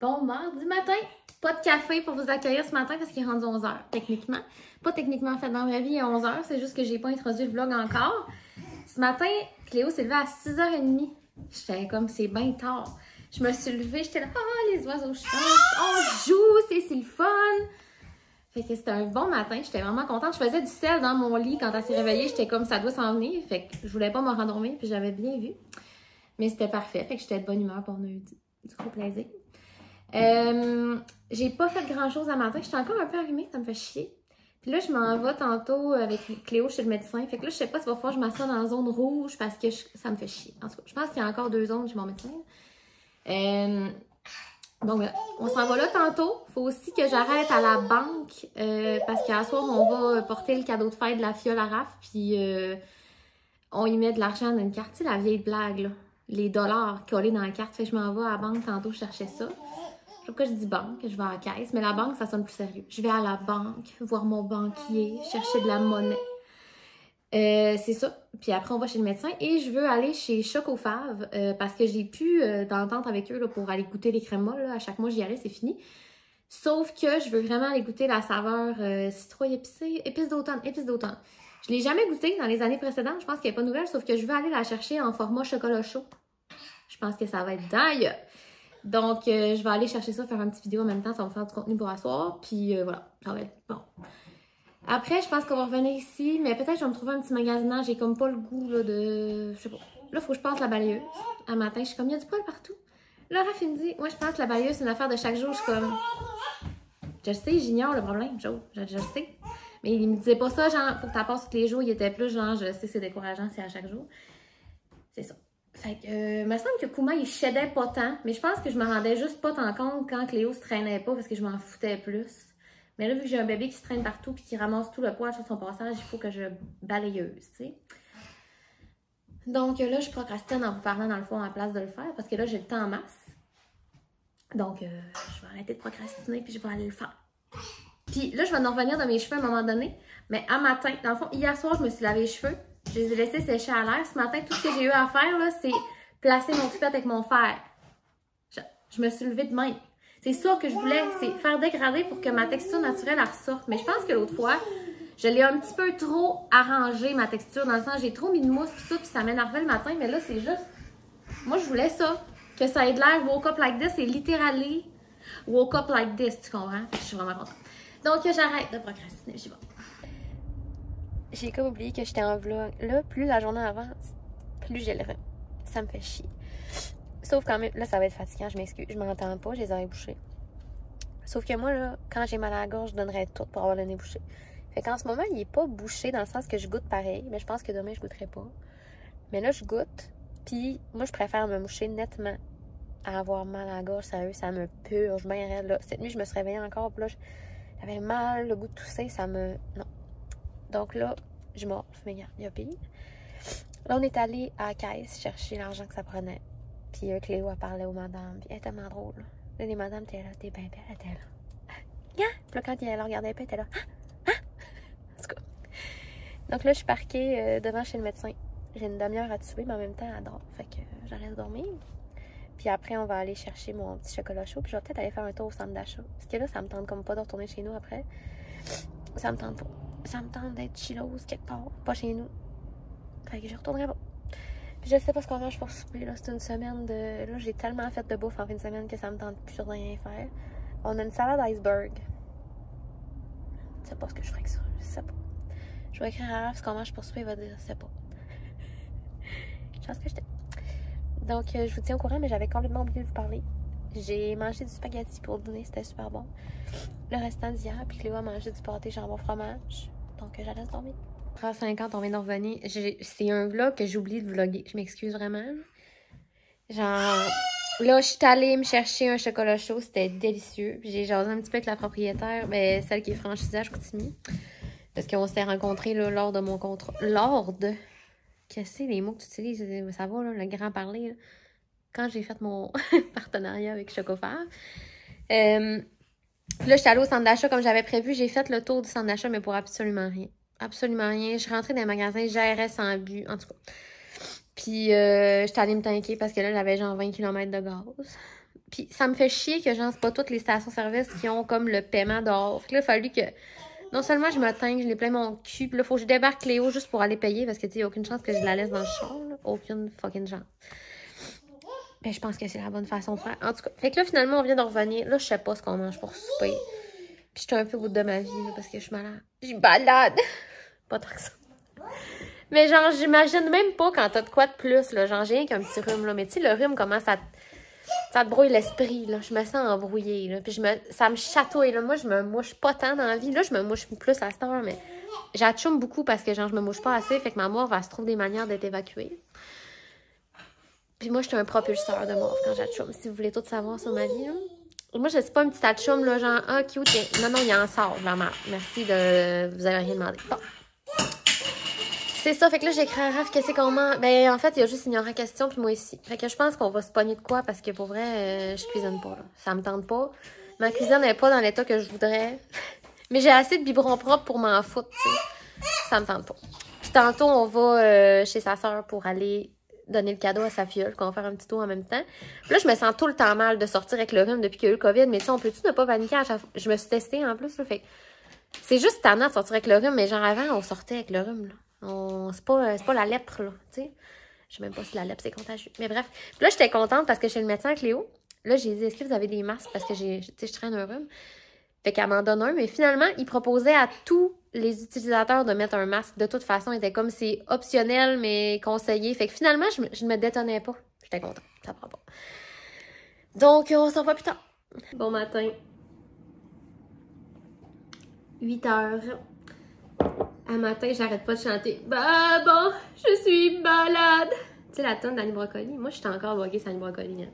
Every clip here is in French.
Bon mardi matin, pas de café pour vous accueillir ce matin parce qu'il est rendu 11h, techniquement. Pas techniquement, en fait, dans ma vie, il est 11h, c'est juste que j'ai pas introduit le vlog encore. Ce matin, Cléo s'est levée à 6h30. J'étais comme, c'est bien tard. Je me suis levée, j'étais là, ah, les oiseaux chantent, on joue, c'est le fun. Fait que c'était un bon matin, j'étais vraiment contente. Je faisais du sel dans mon lit quand elle s'est réveillée, j'étais comme, ça doit s'en venir. Fait que je voulais pas me rendormir, puis j'avais bien vu. Mais c'était parfait, fait que j'étais de bonne humeur pour nous du gros plaisir. J'ai pas fait grand chose à matin. J'étais encore un peu allumée, ça me fait chier. Puis là, je m'en vais tantôt avec Cléo chez le médecin. Fait que là, je sais pas si va falloir que je m'assoie dans la zone rouge parce que ça me fait chier. En tout cas, je pense qu'il y a encore 2 zones chez mon médecin. Donc, on s'en va là tantôt. Faut aussi que j'arrête à la banque parce qu'à soir, on va porter le cadeau de fête de la fiole à Raph. Puis on y met de l'argent dans une carte. Tu sais, la vieille blague, là. Les dollars collés dans la carte. Fait que je m'en vais à la banque tantôt chercher ça. Pourquoi je dis banque? Je vais à la caisse, mais la banque, ça sonne plus sérieux. Je vais à la banque, voir mon banquier, chercher de la monnaie. C'est ça. Puis après, on va chez le médecin et je veux aller chez Choc au Fave parce que j'ai plus d'entente avec eux là, pour aller goûter les crèmes molles. Là. À chaque mois, j'y allais, c'est fini. Sauf que je veux vraiment aller goûter la saveur citrouille épicée, épice d'automne. Je l'ai jamais goûté dans les années précédentes. Je pense qu'elle n'est pas nouvelle, sauf que je veux aller la chercher en format chocolat chaud. Je pense que ça va être dingue. Donc, je vais aller chercher ça, faire une petite vidéo en même temps. Ça va me faire du contenu pour asseoir. Puis voilà, ça va être bon. Après, je pense qu'on va revenir ici. Mais peut-être que je vais me trouver un petit magasinage. J'ai comme pas le goût là, de... Je sais pas. Là, il faut que je passe la balayeuse. Un matin, je suis comme, il y a du poil partout. Là, Raph, il me dit, moi, je pense que la balayeuse, c'est une affaire de chaque jour. Je suis comme... Je sais, j'ignore le problème, Joe. Je le sais. Mais il me disait pas ça, genre, faut que tu passes tous les jours. Il était plus genre, je sais, c'est décourageant, c'est à chaque jour. C'est ça. Fait que, me semble que Kuma, il shadait pas tant, mais je pense que je me rendais juste pas tant compte quand Cléo se traînait pas parce que je m'en foutais plus. Mais là, vu que j'ai un bébé qui se traîne partout puis qui ramasse tout le poids sur son passage, il faut que je balayeuse, tu sais. Donc là, je procrastine en vous parlant dans le fond à la place de le faire parce que là, j'ai le temps en masse. Donc, je vais arrêter de procrastiner puis je vais aller le faire. Puis là, je vais en revenir de mes cheveux à un moment donné, mais à matin, dans le fond, hier soir, je me suis lavé les cheveux. Je les ai laissés sécher à l'air. Ce matin, tout ce que j'ai eu à faire, là, c'est placer mon toupette avec mon fer. Je me suis levée de même. C'est ça que je voulais, c'est faire dégrader pour que ma texture naturelle ressorte. Mais je pense que l'autre fois, je l'ai un petit peu trop arrangé, ma texture. Dans le sens, j'ai trop mis de mousse et tout, puis ça m'énervait le matin. Mais là, c'est juste... Moi, je voulais ça. Que ça ait de l'air woke up like this. C'est littéralement woke up like this, tu comprends? Je suis vraiment contente. Donc, j'arrête de procrastiner. J'y vais. J'ai comme oublié que j'étais en vlog. Là, plus la journée avance, plus j'ai le rhume. Ça me fait chier. Sauf quand même, là, ça va être fatigant, je m'excuse. Je m'entends pas, j'ai les oreilles bouchées. Sauf que moi, là, quand j'ai mal à la gorge, je donnerais tout pour avoir le nez bouché. Fait qu'en ce moment, il est pas bouché dans le sens que je goûte pareil. Mais je pense que demain, je goûterai pas. Mais là, je goûte. Puis, moi, je préfère me moucher nettement à avoir mal à la gorge. Sérieux, ça me purge bien raide. Là. Cette nuit, je me suis réveillée encore. Puis là, j'avais mal, le goût de tousser, ça me... Non. Donc là, je morfle, mais il y a pire. Là, on est allé à la caisse chercher l'argent que ça prenait. Puis Cléo a parlé aux madames. Puis elle est tellement drôle. Là, les madames étaient là, t'es bien belle, elle était là. Puis là, quand elle regardait pas, elle était là. En tout cas. Donc là, je suis parquée devant chez le médecin. J'ai une demi-heure à tuer, mais en même temps, elle dort. Fait que j'arrête de dormir. Puis après, on va aller chercher mon petit chocolat chaud. Puis je vais peut-être aller faire un tour au centre d'achat. Parce que là, ça me tente comme pas de retourner chez nous après. Ça me tente pas. Ça me tente d'être chilleuse quelque part, pas chez nous. Fait que je retournerai pas. Puis je sais pas ce qu'on mange pour souper, là. C'est une semaine de... Là, j'ai tellement fait de bouffe en fin de semaine que ça me tente plus de rien faire. On a une salade iceberg. Je sais pas ce que je ferais que ça. Je sais pas. Je vais écrire à Raph ce qu'on mange pour souper, il va dire, je sais pas. Je pense que j'étais... Donc, je vous tiens au courant, mais j'avais complètement oublié de vous parler. J'ai mangé du spaghetti pour le dîner, c'était super bon. Le restant d'hier, puis Cléo a mangé du pâté jambon fromage. Donc, j'allais dormir. 3h50, on vient de revenir. C'est un vlog que j'ai oublié de vlogger. Je m'excuse vraiment. Genre, là, je suis allée me chercher un chocolat chaud. C'était délicieux. J'ai jasé un petit peu avec la propriétaire, mais celle qui est franchisée à Chicoutimi. Parce qu'on s'est rencontrés là, lors de mon contrat. Lors de... Qu'est-ce que c'est les mots que tu utilises? Ça va, là, le grand parler. Là. Quand j'ai fait mon partenariat avec Chocofar. Puis là, j'étais allée au centre d'achat comme j'avais prévu. J'ai fait le tour du centre d'achat, mais pour absolument rien. Absolument rien. Je suis rentrée dans les magasins GRS en but, en tout cas. Puis, j'étais allée me tanker parce que là, j'avais genre 20 km de gaz. Puis ça me fait chier que genre, c'est pas toutes les stations-service qui ont comme le paiement dehors. Fait que là, il a fallu que non seulement je me teigne, je l'ai plein mon cul, puis là, faut que je débarque Léo juste pour aller payer parce que tu sais, il n'y a aucune chance que je la laisse dans le char, là. Aucune fucking chance. Ben, je pense que c'est la bonne façon de faire. En tout cas, fait que là, finalement, on vient de revenir. Là, je sais pas ce qu'on mange pour souper. Puis j'étais un peu au bout de ma vie, là, parce que je suis malade. Je suis malade! Pas tant que ça. Mais genre, j'imagine même pas quand t'as de quoi de plus, là. Genre, j'ai rien qu'un petit rhume, là. Mais tu sais, le rhume, comment ça te brouille l'esprit, là. Je me sens embrouillée, là. Puis ça me chatouille, là. Moi, je me mouche pas tant dans la vie. Là, je me mouche plus à cette heure, mais j'atchoume beaucoup parce que, genre, je me mouche pas assez. Fait que ma morve, elle se trouve des manières d'être évacuée. Puis moi, je suis un propulseur de morve quand j'atchoume, si vous voulez tout savoir sur ma vie, là. Moi, je suis pas une petite atchoum, là, genre, ah, cute. Non, non, il en sort, vraiment. Merci de... Vous avez rien demandé. Bon. C'est ça, fait que là, j'ai écrit à Raph que c'est comment. Ben, en fait, il y a juste ignorant question, puis moi ici. Fait que je pense qu'on va se pogner de quoi, parce que pour vrai, je cuisine pas, là. Ça me tente pas. Ma cuisine n'est pas dans l'état que je voudrais. Mais j'ai assez de biberons propres pour m'en foutre, tu sais. Ça me tente pas. Puis tantôt, on va chez sa sœur pour aller donner le cadeau à sa filleule, qu'on va faire un petit tour en même temps. Puis là, je me sens tout le temps mal de sortir avec le rhume depuis qu'il y a eu le COVID, mais tu sais, on peut-tu ne pas paniquer à chaque fois? Je me suis testée en plus, là, fait c'est juste tannant de sortir avec le rhume, mais genre avant, on sortait avec le rhume, là. C'est pas la lèpre, là, tu sais. Je sais même pas si la lèpre, c'est contagieux. Mais bref. Puis là, j'étais contente parce que chez le médecin avec Léo, là, j'ai dit, est-ce que vous avez des masques? Parce que je traîne un rhume. Fait qu'elle m'en donne un, mais finalement, il proposait à tous les utilisateurs de mettre un masque. De toute façon, il était comme c'est optionnel, mais conseillé. Fait que finalement, je ne me détonnais pas. J'étais contente. Ça prend pas. Donc, on s'en va plus tard. Bon matin. 8 heures. Un matin, j'arrête pas de chanter. Bah bon, je suis malade. Tu sais, la tonne d'Annie Brocoli. Moi, je suis encore bloguée sur Annie Brocoli. Hein.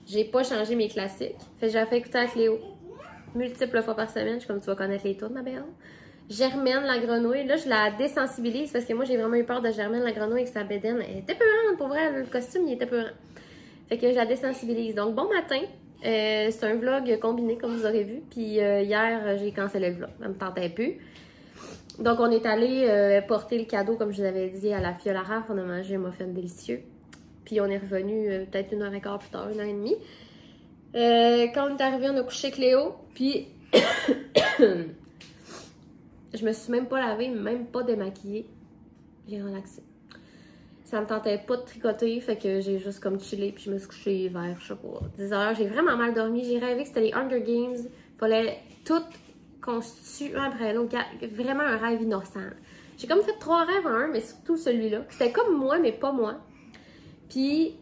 J'ai pas changé mes classiques. Fait que j'ai fait écouter avec Léo multiples fois par semaine. Je suis comme tu vas connaître les tunes, ma belle. Germaine, la grenouille. Là, je la désensibilise parce que moi, j'ai vraiment eu peur de Germaine, la grenouille, avec sa bédaine. Elle était peurante, pour vrai. Le costume, il était peurant. Fait que je la désensibilise. Donc, bon matin. C'est un vlog combiné, comme vous aurez vu. Puis hier, j'ai cancellé le vlog. Ça me tentait plus. Donc, on est allé porter le cadeau, comme je vous avais dit, à la fiole à Raph. On a mangé un muffin délicieux. Puis, on est revenu peut-être 1h15 plus tard, 1h30. Quand on est arrivé, on a couché Cléo. Puis, je me suis même pas lavée, même pas démaquillée. J'ai relaxé. Ça me tentait pas de tricoter, fait que j'ai juste comme chillé. Puis, je me suis couchée vers, je sais pas, 10h. J'ai vraiment mal dormi. J'ai rêvé que c'était les Hunger Games. Fallait tout constitue un après l'autre. Vraiment un rêve innocent. J'ai comme fait 3 rêves en un, mais surtout celui-là. C'était comme moi, mais pas moi. Puis,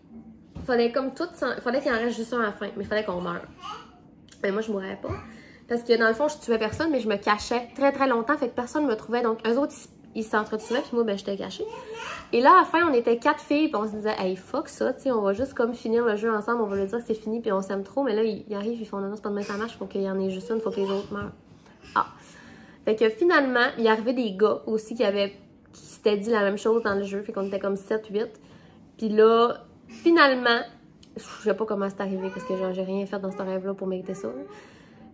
fallait comme tout... Fallait qu'il en reste juste un à la fin, mais il fallait qu'on meure. Mais moi, je mourrais pas. Parce que dans le fond, je tuais personne, mais je me cachais très très longtemps, fait que personne ne me trouvait. Donc, eux autres, ils s'entretuaient, puis moi, ben, j'étais cachée. Et là, à la fin, on était 4 filles, puis on se disait, hey, fuck ça, tu sais, on va juste comme finir le jeu ensemble, on va leur dire que c'est fini, puis on s'aime trop. Mais là, ils arrivent, ils font, non, c'est pas de même ça marche, faut qu'il y en ait juste une, faut que les autres meurent. Ah. Fait que finalement, il y arrivait des gars aussi qui s'étaient dit la même chose dans le jeu. Fait qu'on était comme 7-8. Puis là, finalement, je sais pas comment c'est arrivé parce que genre j'ai rien fait dans ce rêve-là pour mériter ça. Là.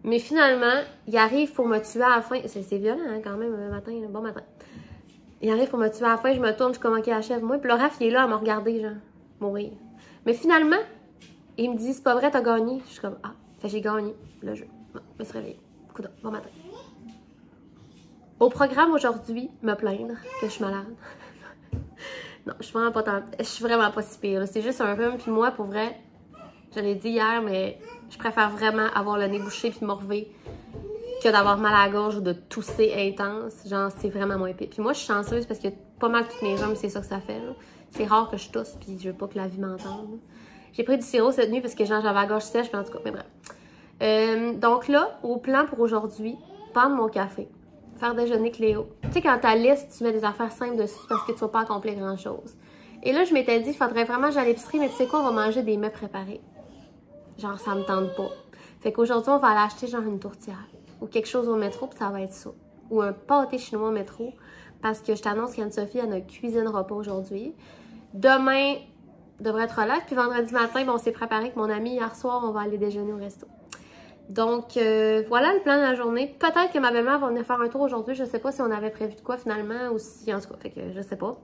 Mais finalement, il arrive pour me tuer à la fin. C'est violent hein, quand même le matin, bon matin. Il arrive pour me tuer à la fin, je me tourne, je suis comme ok, achève-moi. Puis le Raph, il est là à me regarder, genre, mourir. Mais finalement, il me dit, c'est pas vrai, t'as gagné. Je suis comme, ah, fait j'ai gagné le jeu. Bon, je me suis réveillée. Coudonc, bon matin. Au programme aujourd'hui, me plaindre que je suis malade. Non, je suis vraiment pas si pire. C'est juste un rhume, puis moi, pour vrai, je l'ai dit hier, mais je préfère vraiment avoir le nez bouché puis morver que d'avoir mal à la gorge ou de tousser intense. Genre, c'est vraiment moins pire. Puis moi, je suis chanceuse parce que pas mal toutes mes rhumes, c'est ça que ça fait. C'est rare que je tousse, puis je veux pas que la vie m'entende. J'ai pris du sirop cette nuit parce que genre j'avais la gorge sèche, puis en tout cas, mais bref. Donc là, au plan pour aujourd'hui, prendre mon café. Faire déjeuner Cléo. Tu sais, quand ta liste, tu mets des affaires simples dessus parce que tu vas pas accomplir grand-chose. Et là, je m'étais dit, il faudrait vraiment que j'aille à l'épicerie, mais tu sais quoi, on va manger des mets préparés. Genre, ça me tente pas. Fait qu'aujourd'hui, on va aller acheter genre une tourtière ou quelque chose au métro, puis ça va être ça. Ou un pâté chinois au métro, parce que je t'annonce qu'Anne-Sophie, elle ne cuisinera pas aujourd'hui. Demain, devrait être relax, puis vendredi matin, bon, on s'est préparé avec mon ami hier soir, on va aller déjeuner au resto. Donc, voilà le plan de la journée. Peut-être que ma belle-mère va venir faire un tour aujourd'hui. Je sais pas si on avait prévu de quoi finalement ou si, en tout cas, fait que je sais pas.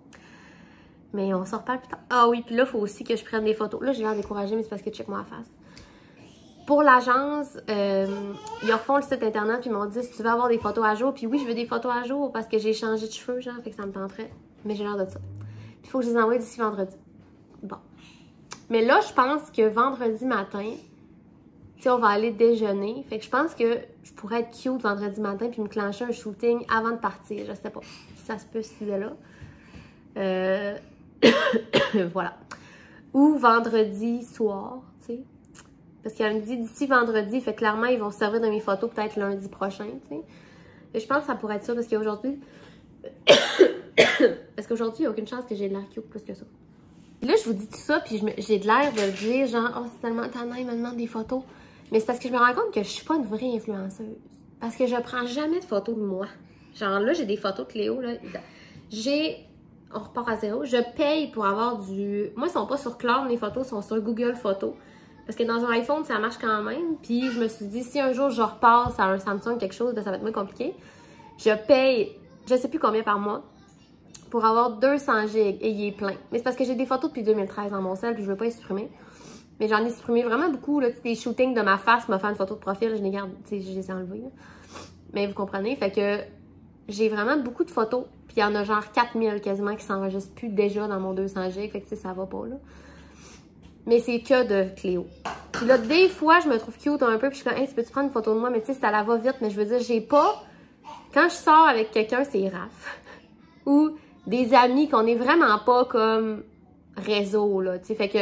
Mais on s'en reparle plus tard. Ah oui, puis là, il faut aussi que je prenne des photos. Là, j'ai l'air découragée, mais c'est parce que check-moi la face. Pour l'agence, ils refont le site internet puis ils m'ont dit si tu veux avoir des photos à jour. Puis oui, je veux des photos à jour parce que j'ai changé de cheveux, genre, fait que ça me tenterait. Mais j'ai l'air de ça. Puis il faut que je les envoie d'ici vendredi. Bon. Mais là, je pense que vendredi matin, tu sais, on va aller déjeuner. Fait que je pense que je pourrais être cute vendredi matin puis me clencher un shooting avant de partir. Je sais pas si ça se peut cette idée-là. Voilà. Ou vendredi soir, tu sais. Parce qu'elle me dit d'ici vendredi, fait clairement, ils vont se servir de mes photos peut-être lundi prochain, tu sais. Et je pense que ça pourrait être ça parce qu'aujourd'hui... parce qu'aujourd'hui, il n'y a aucune chance que j'ai de l'air cute plus que ça. Là, je vous dis tout ça, puis j'ai de l'air de le dire, genre, oh, c'est tellement tannant, il me demande des photos. Mais c'est parce que je me rends compte que je suis pas une vraie influenceuse. Parce que je prends jamais de photos de moi. Genre là, j'ai des photos de Cléo, là. On repart à zéro. Je paye pour avoir du... Moi, ils sont pas sur Cloud, les photos sont sur Google Photos. Parce que dans un iPhone, ça marche quand même. Puis je me suis dit, si un jour je repasse à un Samsung quelque chose, ben, ça va être moins compliqué. Je paye, je sais plus combien par mois, pour avoir 200 gigs et il est plein. Mais c'est parce que j'ai des photos depuis 2013 dans mon cell, puis je veux pas les supprimer. Mais j'en ai supprimé vraiment beaucoup, là. Des shootings de ma face, me faire une photo de profil, je les garde, tu sais, je les ai enlevés, là. Mais vous comprenez, fait que j'ai vraiment beaucoup de photos. Puis il y en a genre 4000 quasiment qui s'enregistrent plus déjà dans mon 200 gigs. Fait que tu sais, ça va pas, là. Mais c'est que de Cléo. Puis là, des fois, je me trouve cute un peu. Puis je suis comme, hey, tu peux-tu prendre une photo de moi? Mais tu sais, ça la va vite. Mais je veux dire, j'ai pas... Quand je sors avec quelqu'un, c'est Raph. Ou des amis qu'on est vraiment pas comme réseau, là. Tu sais, fait que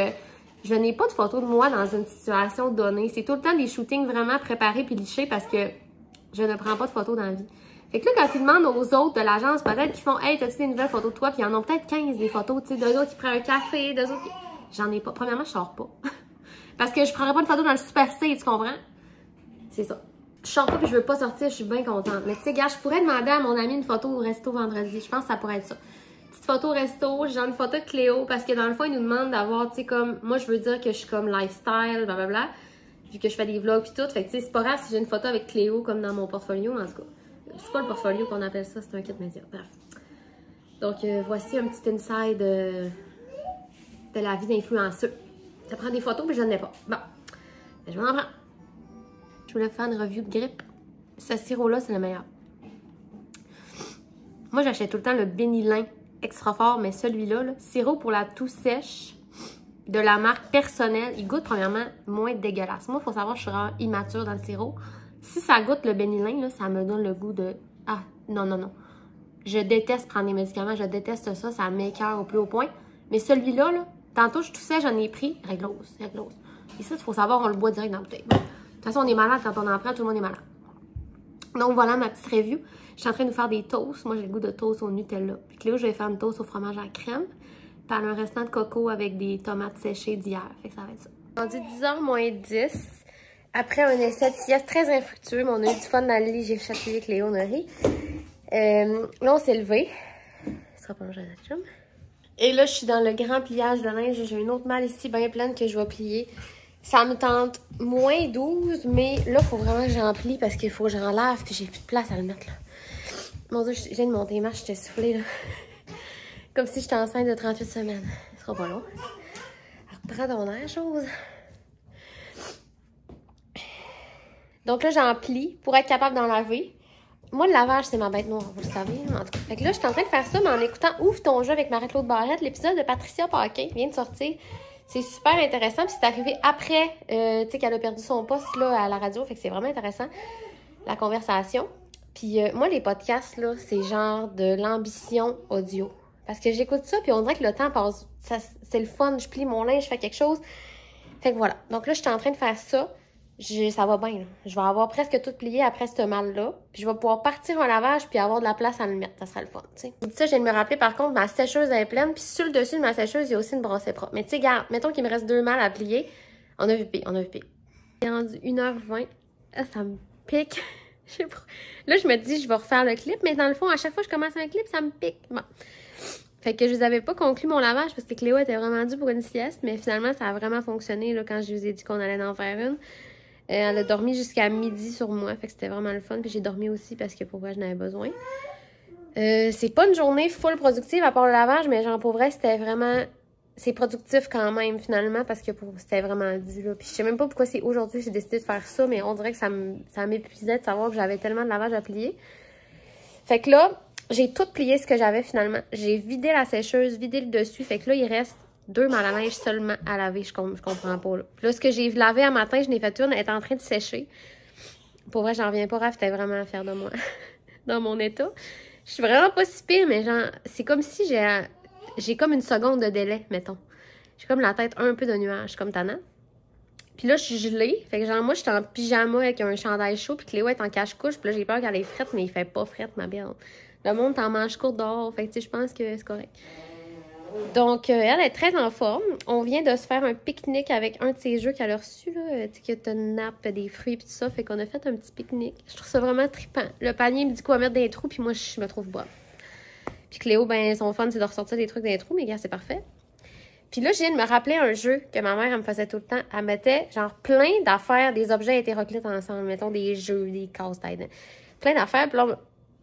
je n'ai pas de photo de moi dans une situation donnée. C'est tout le temps des shootings vraiment préparés puis lichés parce que je ne prends pas de photos dans la vie. Fait que là, quand ils demandent aux autres de l'agence, peut-être qu'ils font, hey, t'as-tu des nouvelles photos de toi? Puis ils en ont peut-être 15 des photos, tu sais, d'eux autres qui prennent un café, d'eux autres qui... J'en ai pas. Premièrement, je sors pas. Parce que je prendrais pas de photo dans le Super C, tu comprends? C'est ça. Je sors pas puis je veux pas sortir, je suis bien contente. Mais tu sais, gars, je pourrais demander à mon ami une photo au resto vendredi. Je pense que ça pourrait être ça. Petite photo au resto, genre une photo de Cléo, parce que dans le fond, ils nous demandent d'avoir, tu sais, comme... Moi, je veux dire que je suis comme lifestyle, blablabla, vu que je fais des vlogs pis tout. Fait que tu sais, c'est pas grave si j'ai une photo avec Cléo comme dans mon portfolio, en tout cas. C'est pas le portfolio qu'on appelle ça, c'est un kit média. Bref. Donc, voici un petit inside de la vie d'influenceur. Ça prend des photos, mais je n'en ai pas. Bon, je vais en prendre. Je voulais faire une review de grippe. Ce sirop-là, c'est le meilleur. Moi, j'achète tout le temps le Benilyn extra fort, mais celui-là, là, sirop pour la toux sèche de la marque Personnelle. Il goûte, premièrement, moins dégueulasse. Moi, il faut savoir, je suis vraiment immature dans le sirop. Si ça goûte le Benilyn, là, ça me donne le goût de... Ah, non, non, non. Je déteste prendre des médicaments, je déteste ça, ça m'écoeure au plus haut point. Mais celui-là, là, tantôt je toussais, j'en ai pris, réglose, réglose. Et ça, il faut savoir, on le boit direct dans la bouteille. De toute façon, on est malade quand on en prend, tout le monde est malade. Donc voilà ma petite review. Je suis en train de nous faire des toasts. Moi, j'ai le goût de toast au Nutella. Puis Cléo, je vais faire une toast au fromage à la crème. Puis un restant de coco avec des tomates séchées d'hier. Fait que ça va être ça. On dit 10h moins 10. Après un essai de sieste très infructueux, mais on a eu du fun dans le lit. J'ai chatouillé Cléo, on a ri. Là, on s'est levé. Ce sera pas longtemps à la chum. Et là, je suis dans le grand pliage de linge. J'ai une autre malle ici bien pleine que je vais plier. Ça me tente moins 12, mais là, il faut vraiment que j'en plie parce qu'il faut que j'en lave puis j'ai plus de place à le mettre là. Mon Dieu, je viens de monter les marches, j'étais soufflée là. Comme si j'étais enceinte de 38 semaines. Ce sera pas long. Reprends ton air, chose. Donc là, j'en plie pour être capable d'en laver. Moi, le lavage, c'est ma bête noire, vous le savez. En tout cas. Fait que là, je suis en train de faire ça, mais en écoutant Ouvre ton jeu avec Marie-Claude Barrette, l'épisode de Patricia Paquin vient de sortir. C'est super intéressant, puis c'est arrivé après, tu sais, qu'elle a perdu son poste là, à la radio, fait que c'est vraiment intéressant, la conversation. Puis moi, les podcasts, là, c'est genre de l'ambition audio. Parce que j'écoute ça, puis on dirait que le temps passe, c'est le fun, je plie mon linge, je fais quelque chose. Fait que voilà, donc là, je suis en train de faire ça. Ça va bien, là. Je vais avoir presque tout plié après ce mal-là. Puis je vais pouvoir partir en lavage puis avoir de la place à le mettre. Ça sera le fun, tu sais. Ça, je viens de me rappeler, par contre, ma sécheuse est pleine. Puis sur le dessus de ma sécheuse, il y a aussi une brosse propre. Mais tu sais, regarde, mettons qu'il me reste 2 malles à plier. On a vu pire, on a vu pire. Il est rendu 1h20. Ah, ça me pique. Je sais pas. Là, je me dis, je vais refaire le clip. Mais dans le fond, à chaque fois que je commence un clip, ça me pique. Bon. Fait que je vous avais pas conclu mon lavage parce que Cléo était vraiment due pour une sieste. Mais finalement, ça a vraiment fonctionné là, quand je vous ai dit qu'on allait en faire une. Elle a dormi jusqu'à midi sur moi, fait que c'était vraiment le fun. Puis j'ai dormi aussi parce que pour vrai, je n'avais besoin. C'est pas une journée full productive à part le lavage, mais genre pour vrai, c'était vraiment c'est productif quand même, finalement, parce que c'était vraiment dû, là. Puis je sais même pas pourquoi c'est aujourd'hui que j'ai décidé de faire ça, mais on dirait que ça m'épuisait de savoir que j'avais tellement de lavage à plier. Fait que là, j'ai tout plié ce que j'avais, finalement. J'ai vidé la sécheuse, vidé le dessus. Fait que là, il reste 2 mal à neige seulement à laver. Je comprends pas, là. Puis là, ce que j'ai lavé un matin, je n'ai fait une, elle est en train de sécher. Pour vrai, j'en reviens pas, Raph, t'es vraiment fière de moi. Dans mon état. Je suis vraiment pas si pire, mais genre, c'est comme si j'ai comme une seconde de délai, mettons. J'ai comme la tête un peu de nuage, comme tannant. Puis là, je suis gelée. Fait que genre, moi, je suis en pyjama avec un chandail chaud, puis Cléo est en cache-couche. Puis là, j'ai peur qu'elle ait frette, mais il fait pas frette, ma belle. Le monde t'en mange court dehors. Fait que tu sais, je pense que c'est correct. Donc, elle est très en forme. On vient de se faire un pique-nique avec un de ses jeux qu'elle a reçu, là. Tu sais, que t'as une nappe, des fruits, puis tout ça. Fait qu'on a fait un petit pique-nique. Je trouve ça vraiment trippant. Le panier me dit quoi mettre dans les trous, puis moi, je me trouve bonne. Puis Cléo, ben, son fun, c'est de ressortir des trucs dans les trous, mais gars, c'est parfait. Puis là, je viens de me rappeler un jeu que ma mère, elle me faisait tout le temps. Elle mettait, genre, plein d'affaires, des objets hétéroclites ensemble. Mettons, des jeux, des casse-têtes. Plein d'affaires. Puis là,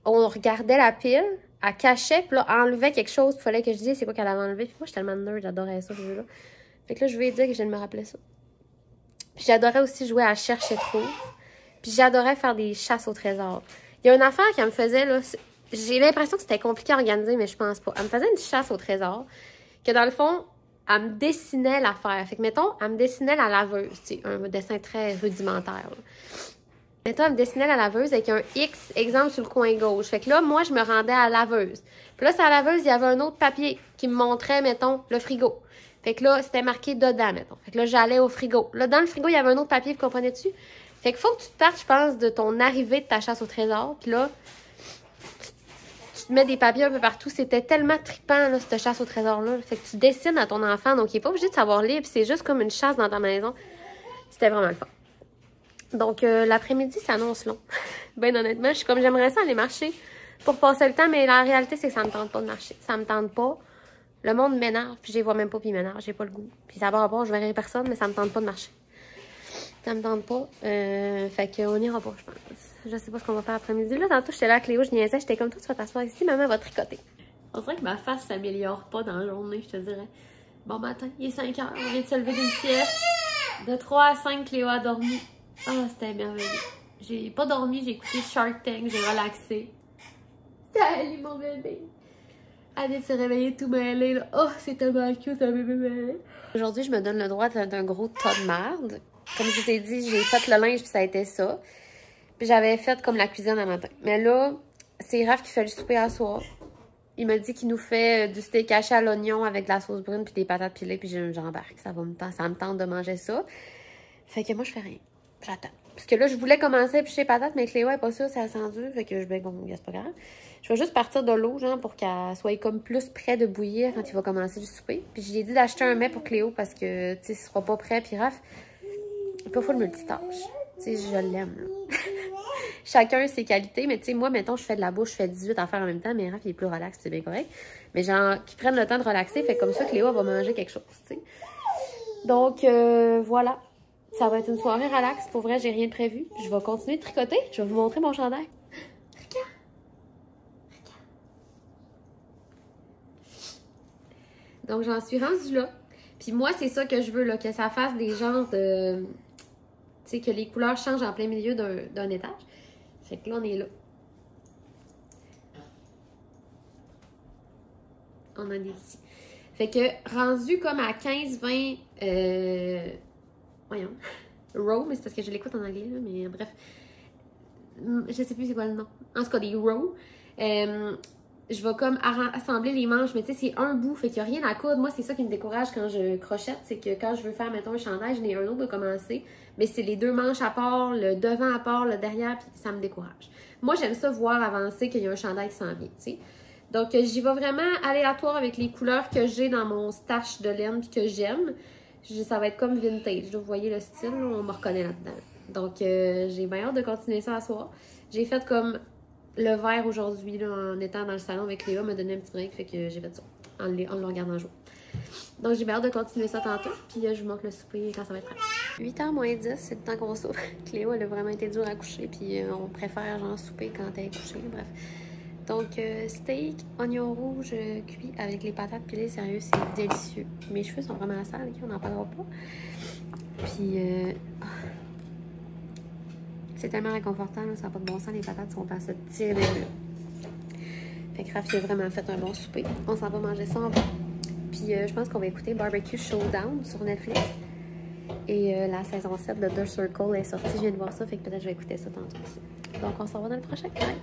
on regardait la pile. Elle cachait, puis là, enlevait quelque chose, il fallait que je dise c'est quoi qu'elle avait enlevé. Puis moi, je suis tellement nerd, j'adorais ça, ce jeu-là. Fait que là, je vais dire que je viens de me rappeler ça. Puis j'adorais aussi jouer à Cherche et Trouve. Puis j'adorais faire des chasses au trésor. Il y a une affaire qu'elle me faisait, là, j'ai l'impression que c'était compliqué à organiser, mais je pense pas. Elle me faisait une chasse au trésor, que dans le fond, elle me dessinait l'affaire. Fait que, mettons, elle me dessinait la laveuse, tu sais, un dessin très rudimentaire, là. Mettons, elle me dessinait la laveuse avec un X, exemple, sur le coin gauche. Fait que là, moi, je me rendais à la laveuse. Puis là, sur la laveuse, il y avait un autre papier qui me montrait, mettons, le frigo. Fait que là, c'était marqué dedans, mettons. Fait que là, j'allais au frigo. Là, dans le frigo, il y avait un autre papier, vous comprenez-tu? Fait qu'il faut que tu te partes, je pense, de ton arrivée de ta chasse au trésor. Puis là, tu te mets des papiers un peu partout. C'était tellement trippant, là, cette chasse au trésor-là. Fait que tu dessines à ton enfant, donc il n'est pas obligé de savoir lire. Puis c'est juste comme une chasse dans ta maison. C'était vraiment le fun. Donc, l'après-midi s'annonce long. Ben honnêtement, je suis comme, j'aimerais ça aller marcher pour passer le temps, mais la réalité, c'est que ça me tente pas de marcher. Ça me tente pas. Le monde m'énerve, puis je les vois même pas, puis ils m'énervent. J'ai pas le goût. Puis ça va pas, je verrai personne, mais ça me tente pas de marcher. Ça me tente pas. Fait qu'on ira pas, je pense. Je sais pas ce qu'on va faire après-midi. Là, tantôt, j'étais là avec Cléo, je niaisais, j'étais comme, toi, tu vas t'asseoir ici, maman va tricoter. On dirait que ma face s'améliore pas dans la journée, je te dirais. Bon matin, il est 5 heures, on vient de se lever d'une sieste. De 3 à 5, Cléo a dormi. Ah, oh, c'était merveilleux. J'ai pas dormi, j'ai écouté Shark Tank, j'ai relaxé. Salut mon bébé! Allez se réveiller tout mêlé, là. Oh, c'est tellement cute, un bébé. Aujourd'hui, je me donne le droit d'un gros tas de merde. Comme je vous ai dit, j'ai fait le linge, puis ça a été ça. Puis j'avais fait comme la cuisine un matin. Mais là, c'est Raph qui fait le souper à soir. Il m'a dit qu'il nous fait du steak haché à l'oignon avec de la sauce brune puis des patates pilées, puis j'embarque. Ça me tente de manger ça. Fait que moi, je fais rien. J'attends. Parce que là, je voulais commencer à picher les patates, mais Cléo n'est pas sûre, c'est attendu. Fait que je vais, bon, c'est pas grave. Je vais juste partir de l'eau, genre, pour qu'elle soit comme plus près de bouillir quand il va commencer le souper. Puis je lui ai dit d'acheter un mets pour Cléo parce que, tu sais, ce sera pas prêt. Puis Raph, il peut faire le multitâche. Tu sais, je l'aime, là. Chacun ses qualités, mais tu sais, moi, mettons, je fais de la bouche, je fais 18 affaires en même temps, mais Raph, il est plus relax, c'est bien correct. Mais genre, qu'ils prennent le temps de relaxer, fait comme ça, Cléo va manger quelque chose, tu sais. Donc, voilà. Ça va être une soirée relax. Pour vrai, j'ai rien de prévu. Je vais continuer de tricoter. Je vais vous montrer mon chandail. Regarde. Regarde. Donc, j'en suis rendue là. Puis moi, c'est ça que je veux, là, que ça fasse des genres de... Tu sais, que les couleurs changent en plein milieu d'un étage. Fait que là, on est là. On en est ici. Fait que, rendu comme à 15-20... Voyons. Row, mais c'est parce que je l'écoute en anglais, là, mais bref. Je sais plus c'est quoi le nom. En tout cas, des rows. Je vais comme assembler les manches, mais tu sais, c'est un bout, fait qu'il n'y a rien à coudre. Moi, c'est ça qui me décourage quand je crochette, c'est que quand je veux faire, mettons, un chandail, j'en ai un autre de commencer, mais c'est les deux manches à part, le devant à part, le derrière, puis ça me décourage. Moi, j'aime ça voir avancer qu'il y a un chandail qui s'en vient, tu sais. Donc, j'y vais vraiment aléatoire avec les couleurs que j'ai dans mon stash de laine puis que j'aime. Ça va être comme vintage. Là, vous voyez le style, là, on me reconnaît là-dedans. Donc, j'ai bien hâte de continuer ça à soir. J'ai fait comme le vert aujourd'hui, là, en étant dans le salon avec Léa, m'a donné un petit break, fait que j'ai fait ça, en le regardant jouer. Donc, j'ai bien hâte de continuer ça tantôt, puis je vous montre le souper quand ça va être prêt. 8h moins 10, c'est le temps qu'on soupe. Cléo, elle a vraiment été dure à coucher, puis on préfère genre souper quand elle est couchée, bref. Donc, steak, oignon rouge cuit avec les patates pilées, sérieux, c'est délicieux. Mes cheveux sont vraiment sales, ok, on n'en parlera pas. Puis, c'est tellement réconfortant, là, ça n'a pas de bon sens, les patates sont à se tirer. Fait que Raph, il a vraiment fait un bon souper. On s'en va manger ça en bas. Puis, je pense qu'on va écouter Barbecue Showdown sur Netflix. Et la saison 7 de The Circle est sortie, je viens de voir ça, fait que peut-être je vais écouter ça tantôt aussi. Donc, on s'en va dans le prochain. Bye!